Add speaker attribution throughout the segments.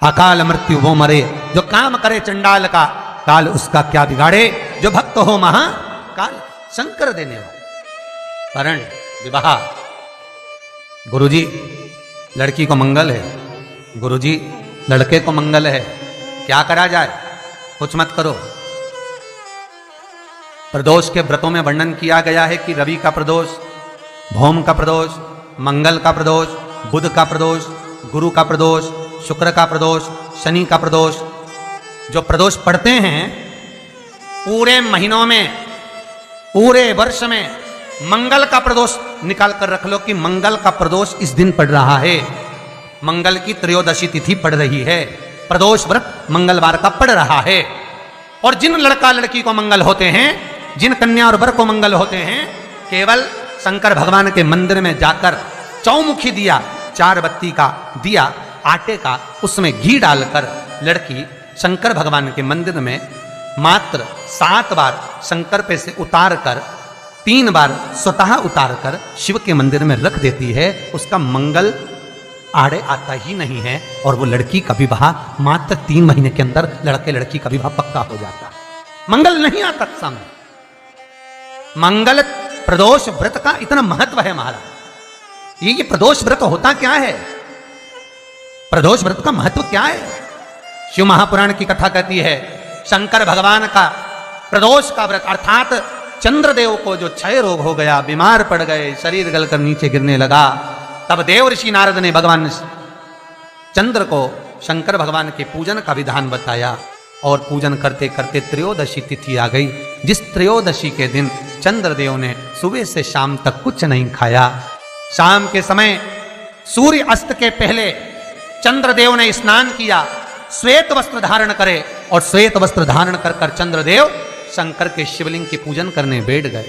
Speaker 1: अकाल मृत्यु वो मरे, जो काम करे चंडाल का, काल उसका क्या बिगाड़े, जो भक्त हो महा काल। शंकर देने वाला वरण विवाह। गुरुजी लड़की को मंगल है, गुरुजी लड़के को मंगल है, क्या करा जाए, कुछ मत करो। प्रदोष के व्रतों में वर्णन किया गया है कि रवि का प्रदोष, भौम का प्रदोष, मंगल का प्रदोष, बुध का प्रदोष, गुरु का प्रदोष, शुक्र का प्रदोष, शनि का प्रदोष। जो प्रदोष पड़ते हैं पूरे महीनों में, पूरे वर्ष में, मंगल का प्रदोष निकाल कर रख लो कि मंगल का प्रदोष इस दिन पड़ रहा है, मंगल की त्रयोदशी तिथि पड़ रही है, प्रदोष व्रत मंगलवार का पड़ रहा है। और जिन लड़का लड़की को मंगल होते हैं, जिन कन्या और वर को मंगल होते हैं, केवल शंकर भगवान के मंदिर में जाकर चौमुखी दिया, 4 बत्ती का दिया आटे का, उसमें घी डालकर लड़की शंकर भगवान के मंदिर में मात्र 7 बार शंकर पे से उतार कर, 3 बार स्वतः उतार कर शिव के मंदिर में रख देती है। उसका मंगल आड़े आता ही नहीं है और वो लड़की का विवाह मात्र 3 महीने के अंदर लड़के लड़की का विवाह पक्का हो जाता है। मंगल नहीं आता सामने। मंगल प्रदोष व्रत का इतना महत्व है महाराज। ये प्रदोष व्रत होता क्या है, प्रदोष व्रत का महत्व क्या है? शिव महापुराण की कथा कहती है शंकर भगवान का प्रदोष का व्रत, अर्थात चंद्रदेव को जो क्षय रोग हो गया, बीमार पड़ गए, शरीर गलकर नीचे गिरने लगा, तब देव ऋषि नारद ने भगवान चंद्र को शंकर भगवान के पूजन का विधान बताया और पूजन करते करते त्रयोदशी तिथि आ गई। जिस त्रयोदशी के दिन चंद्रदेव ने सुबह से शाम तक कुछ नहीं खाया। शाम के समय सूर्य अस्त के पहले चंद्रदेव ने स्नान किया, श्वेत वस्त्र धारण करे और श्वेत वस्त्र धारण कर कर चंद्रदेव शंकर के शिवलिंग के पूजन करने बैठ गए।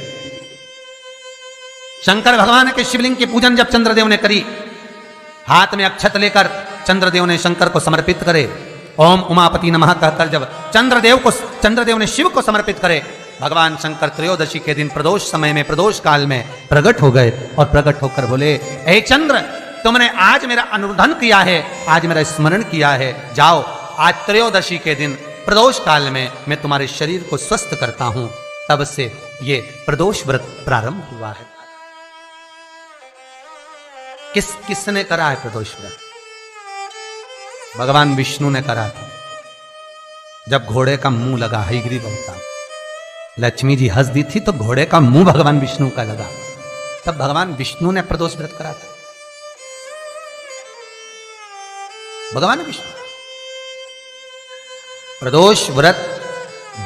Speaker 1: शंकर भगवान के शिवलिंग की पूजन जब चंद्रदेव ने करी, हाथ में अक्षत लेकर चंद्रदेव ने शंकर को समर्पित करे, ओम उमापति नमः कहकर जब चंद्रदेव ने शिव को समर्पित करे, भगवान शंकर त्रयोदशी के दिन प्रदोष समय में, प्रदोष काल में प्रकट हो गए और प्रकट होकर बोले, हे चंद्र, तुमने आज मेरा अनुरोधन किया है, आज मेरा स्मरण किया है, जाओ आज त्रयोदशी के दिन प्रदोष काल में मैं तुम्हारे शरीर को स्वस्थ करता हूं। तब से ये प्रदोष व्रत प्रारंभ हुआ है। किसने करा है प्रदोष व्रत? भगवान विष्णु ने करा था। जब घोड़े का मुंह लगा, हयग्रीव अवतार, लक्ष्मी जी हंस दी थी तो घोड़े का मुंह भगवान विष्णु का लगा, तब भगवान विष्णु ने प्रदोष व्रत करा था। भगवान विष्णु प्रदोष व्रत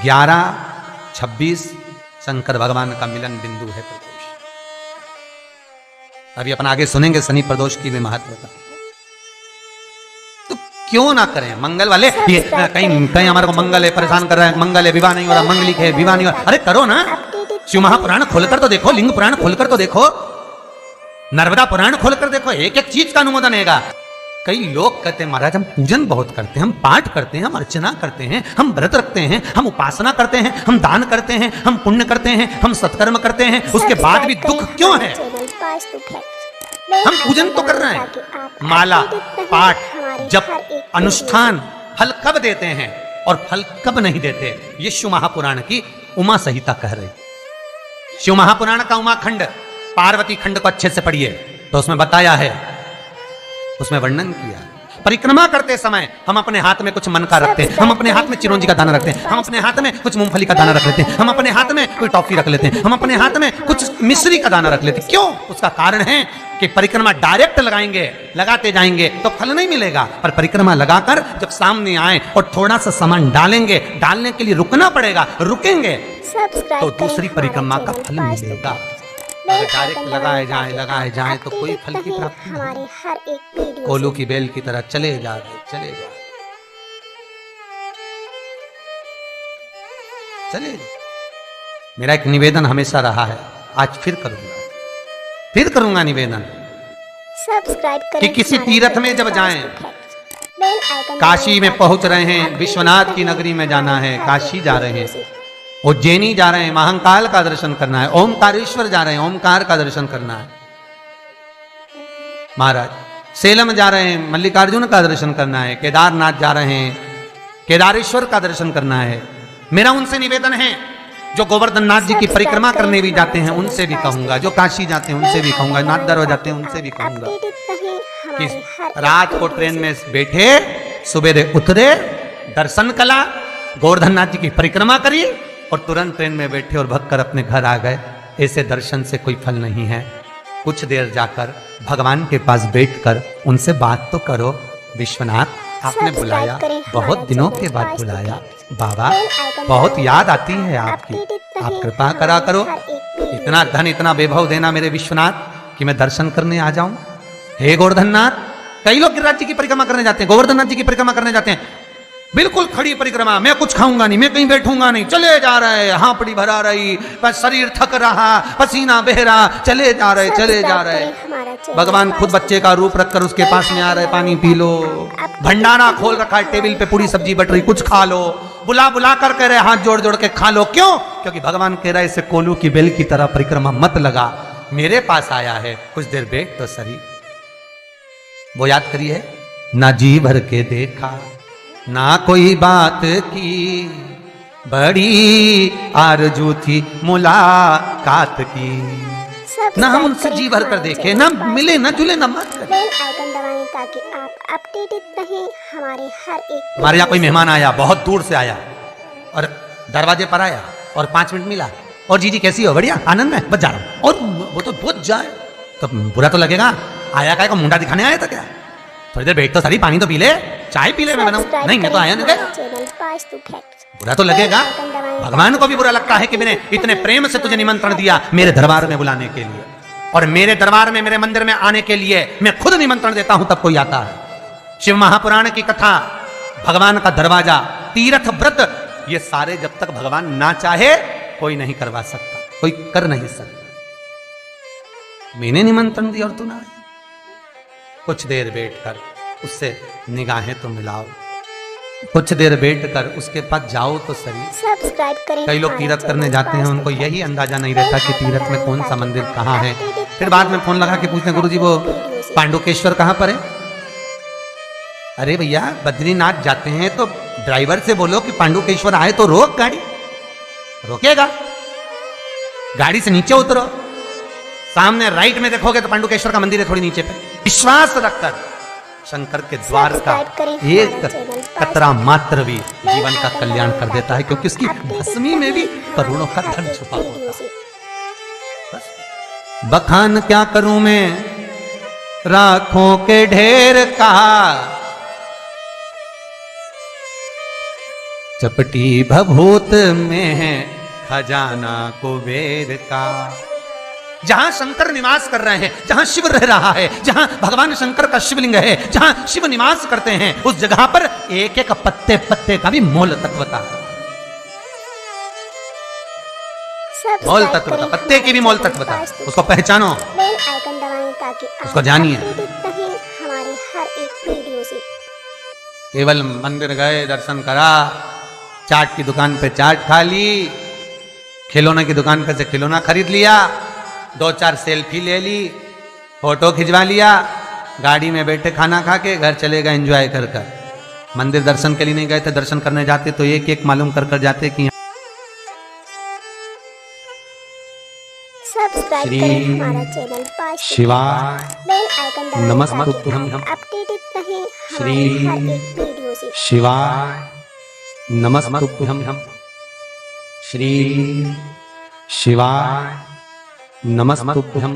Speaker 1: 11-26 शंकर भगवान का मिलन बिंदु है प्रदोष। अभी अपन आगे सुनेंगे शनि प्रदोष की भी महत्वता। तो क्यों ना करें मंगल वाले, ये कहीं हमारे को मंगल है परेशान कर रहा है, मंगल है विवाह नहीं हो रहा, मंगलिक है विवाह नहीं हो रहा, अरे करो ना। शिव महापुराण खोलकर तो देखो, लिंग पुराण खोलकर तो देखो, नर्मदा पुराण खोलकर देखो, एक एक चीज का अनुमोदन है। कई लोग कहते हैं महाराज हम पूजन बहुत करते हैं, हम पाठ करते हैं, हम अर्चना करते हैं, हम व्रत रखते हैं, हम उपासना करते हैं, हम दान करते हैं, हम पुण्य करते हैं, हम सत्कर्म करते हैं, उसके बाद भी दुख क्यों है? हम पूजन तो कर रहे हैं, माला पाठ जप अनुष्ठान फल कब देते हैं और फल कब नहीं देते, ये शिव महापुराण की उमा संहिता कह रही। शिव महापुराण का उमा खंड, पार्वती खंड को अच्छे से पढ़िए तो उसमें बताया है, उसमें वर्णन किया। परिक्रमा करते समय हम अपने हाथ में कुछ मन का रखते हैं, हम अपने हाथ में चिरौंजी का दाना रखते हैं, हम अपने हाथ में कुछ मूंगफली का दाना रख लेते हैं, हम अपने हाथ में कोई टॉफी रख लेते हैं, हम अपने हाथ में कुछ मिश्री का दाना रख लेते हैं। क्यों? उसका कारण है कि परिक्रमा डायरेक्ट लगाएंगे, लगाते जाएंगे तो फल नहीं मिलेगा, पर परिक्रमा लगाकर जब सामने आए और थोड़ा सा सामान डालेंगे, डालने के लिए रुकना पड़ेगा, रुकेंगे तो दूसरी परिक्रमा का फल मिलेगा। डायरेक्ट लगाए जाए तो कोई फल की प्राप्ति नहीं। कोलू की बेल की तरह चले जा रहे। मेरा एक निवेदन हमेशा रहा है, आज फिर करूंगा निवेदन कि किसी तीर्थ में जब जाएं, काशी में पहुंच रहे हैं, विश्वनाथ की नगरी में जाना है, काशी जा रहे हैं, उज्जैनी जा रहे हैं, महाकाल का दर्शन करना है, ओमकारेश्वर जा रहे हैं, ओमकार का दर्शन करना है। महाराज सेलम जा रहे हैं, मल्लिकार्जुन का दर्शन करना है, केदारनाथ जा रहे हैं, केदारेश्वर का दर्शन करना है। मेरा उनसे निवेदन है, जो गोवर्धन नाथ जी की परिक्रमा करने भी जाते हैं उनसे भी कहूंगा, जो काशी जाते हैं उनसे भी कहूंगा, नाथ दरबार जाते हैं उनसे भी कहूंगा कि रात को ट्रेन में बैठे, सुबेरे उतरे, दर्शन कला, गोवर्धन नाथ जी की परिक्रमा करी और तुरंत ट्रेन में बैठे और भगकर अपने घर आ गए। ऐसे दर्शन से कोई फल नहीं है। कुछ देर जाकर भगवान के पास बैठकर उनसे बात तो करो। विश्वनाथ आपने बुलाया, बहुत दिनों के बाद बुलाया, बाबा बहुत याद आती है आपकी, आप कृपा करा करो, इतना धन इतना वैभव देना मेरे विश्वनाथ कि मैं दर्शन करने आ जाऊं। हे गोवर्धन नाथ, कई लोग गिरिराज जी की परिक्रमा करने जाते हैं, गोवर्धन नाथ जी की परिक्रमा करने जाते हैं, बिल्कुल खड़ी परिक्रमा, मैं कुछ खाऊंगा नहीं, मैं कहीं बैठूंगा नहीं, चले जा रहे, हांपड़ी भरा रही, बस शरीर थक रहा, पसीना बह रहा, चले जा रहे, चले जा रहे। भगवान खुद बच्चे का रूप रखकर उसके पास में आ रहे, पानी पी लो, भंडारा खोल रखा है, टेबल पे पूरी सब्जी बट रही, कुछ खा लो, बुला बुला कर कह रहे हाथ जोड़ जोड़ के खा लो। क्यों? क्योंकि भगवान कह रहा है इसे कोलू की बेल की तरह परिक्रमा मत लगा, मेरे पास आया है, कुछ देर बैठ तो सही। वो याद करिए, ना जी भर के देखा, ना कोई बात की, बड़ी आरजू थी मुलाकात की, ना हम उनसे जी भर कर देखे, ना मिले, ना जुले, ना बात करें।
Speaker 2: बेल आइकन दबाएं ताकि आप अपडेटेड रहें हमारे हर एक।
Speaker 1: हमारे यहाँ कोई मेहमान आया, बहुत दूर से आया और दरवाजे पर आया और 5 मिनट मिला, और जीजी कैसी हो? बढ़िया, आनंद में, बस जा रहा हूँ। और वो तो बहुत जाए तो बुरा तो लगेगा, आया का मुंडा दिखाने आया था क्या? थोड़ी देर बैठ तो सारी, पानी तो पी ले, चाय पी ले, मैं बनाऊं। नहीं, मैं तो आया नहीं, बुरा तो लगेगा। भगवान को भी बुरा लगता है कि मैंने इतने प्रेम से तुझे निमंत्रण दिया मेरे दरबार में बुलाने के लिए, और मेरे दरबार में, मेरे मंदिर में आने के लिए मैं खुद निमंत्रण देता हूं तब कोई आता है। शिव महापुराण की कथा, भगवान का दरवाजा, तीर्थ व्रत, ये सारे जब तक भगवान ना चाहे कोई नहीं करवा सकता, कोई कर नहीं सकता। मैंने निमंत्रण दिया और तू ना आई। कुछ देर बैठकर उससे निगाहें तो मिलाओ, कुछ देर बैठकर उसके पास जाओ तो सही।
Speaker 2: सब्सक्राइब करें।
Speaker 1: कई लोग तीर्थ करने जाते हैं, उनको यही अंदाजा नहीं रहता कि तीर्थ में कौन सा मंदिर कहाँ है। फिर बाद में फोन लगा के पूछते हैं, गुरुजी वो पांडुकेश्वर कहाँ पर है? अरे भैया, बद्रीनाथ जाते हैं तो ड्राइवर से बोलो कि पांडुकेश्वर आए तो रोक गाड़ी, रोकेगा, गाड़ी से नीचे उतरो, सामने राइट में देखोगे तो पांडुकेश्वर का मंदिर है, थोड़ी नीचे पे। विश्वास रखकर शंकर के द्वार का एक कतरा मात्र भी जीवन का कल्याण कर देता है, क्योंकि उसकी भस्मी में भी करोड़ों का धन छुपा होता है। बखान क्या करूं मैं राखों के ढेर का, चपटी भभूत में है खजाना कुबेर का। जहां शंकर निवास कर रहे हैं, जहां शिव रह रहा है, जहां भगवान शंकर का शिवलिंग है, जहां शिव निवास करते हैं, उस जगह पर एक एक पत्ते पत्ते का भी मोल तत्वता है। मोल तत्वता, पत्ते की भी मोल तत्वता, उसको पहचानो,
Speaker 2: बेल आइकन दबाएं ताकि
Speaker 1: उसको जानिए।
Speaker 2: हमारे हर एक वीडियो से।
Speaker 1: केवल मंदिर गए, दर्शन करा, चाट की दुकान पे चाट खा ली, खिलौने की दुकान पे से खिलौना खरीद लिया, 2-4 सेल्फी ले ली, फोटो खिंचवा लिया, गाड़ी में बैठे खाना खा के घर चले गए एंजॉय कर कर। मंदिर दर्शन के लिए नहीं गए थे, दर्शन करने जाते तो एक एक मालूम कर कर जाते कि
Speaker 2: सब्सक्राइब करें हमारा चैनल
Speaker 1: शिवाय
Speaker 2: बेल आइकन दबाएं
Speaker 1: नमस्तुभ्यं
Speaker 2: अपडेटेड रहें
Speaker 1: श्री
Speaker 2: हमारे हर एक वीडियो से।
Speaker 1: शिवाय नमस्तुभ्यं श्री शिवाय नमस्तुभ्यं।